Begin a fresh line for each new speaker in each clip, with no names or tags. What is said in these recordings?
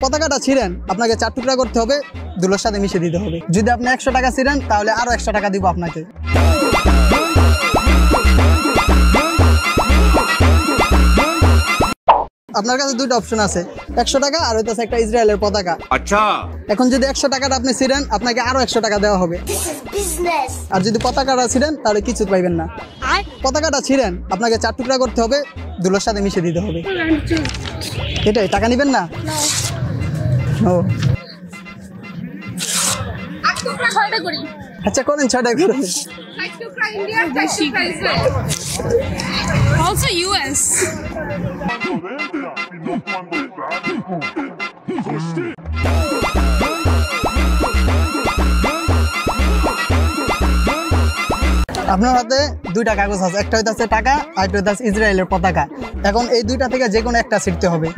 পতাকাটা ছিঁড়েন আপনাকে 4 টুকরা করতে হবে, দুলোর সাথে মিশিয়ে দিতে হবে। যদি আপনি 100 টাকা ছিঁড়েন তাহলে আরো 100 টাকা দিব আপনাকে। আপনার কাছে দুইটা অপশন আছে, 100 টাকা আর হইতাছে একটা ইসরায়েলের পতাকা। আচ্ছা, এখন যদি 100 টাকাটা আপনি ছিঁড়েন আপনাকে আরো 100 টাকা দেওয়া হবে। আর যদি পতাকাটা ছিঁড়েন তাহলে কিছু পাইবেন না। পতাকাটা ছিঁড়েন আপনাকে 4 টুকরা করতে হবে, দুলোর সাথে মিশিয়ে দিতে হবে। এটাই, টাকা নিবেন না? ও আচ্ছা, করেন 6টা করেন।
Also US.
আপনার হাতে দুইটা কাগজ আছে, একটা হইতাছে টাকা আর একটা হইতাছে ইসরায়েলের পতাকা। এখন এই দুইটা থেকে যে কোনো একটা ছিঁড়তে হবে।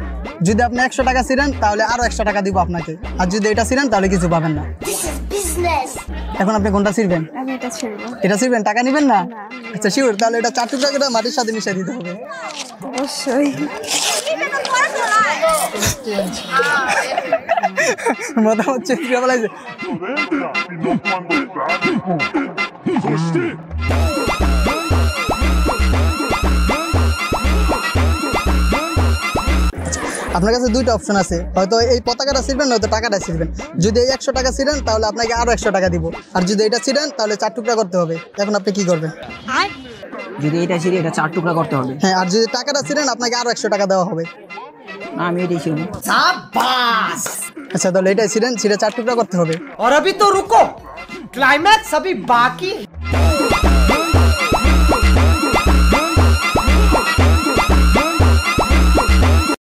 যদি আপনি 100 টাকা ছিঁড়েন তাহলে আরো 100 টাকা দিব আপনাকে, আর যদি এটা ছিঁড়েন তাহলে কিছু পাবেন না। এখন আপনি কোনটা ছিঁড়বেন?
আমি এটা ছেড়ব।
এটা ছিঁড়বেন, টাকা নিবেন না? আচ্ছা শিওর, তাহলে এটা 4 টুকরা করে মাটির সাথে মিশিয়ে দিতে হবে।
অবশ্যই।
মতামত চেঞ্জ করে বলাইছে। আপনার কাছে দুইটা অপশন আছে, হয়তো এই পতাকাটা ছিঁড়বেন নয়তো টাকাটা ছিঁড়বেন। যদি এই 100 টাকা ছিঁড়েন তাহলে আপনাকে আরো 100 টাকা দিব, আর যদি এটা ছিঁড়েন তাহলে 4 টুকরা করতে হবে। এখন আপনি কি করবেন?
যদি এটা ছিঁড়ে এটা 4 টুকরা করতে হবে।
হ্যাঁ, আর যদি টাকাটা ছিঁড়েন আপনাকে আরো 100 টাকা দেওয়া হবে।
আমি এটাই ছিঁড়ব।
আচ্ছা, তাহলে এটাই ছিঁড়েন, ছিঁড়ে 4 টুকরা করতে হবে।
और अभी तो रुको, क्लाइमैक्स अभी बाकी।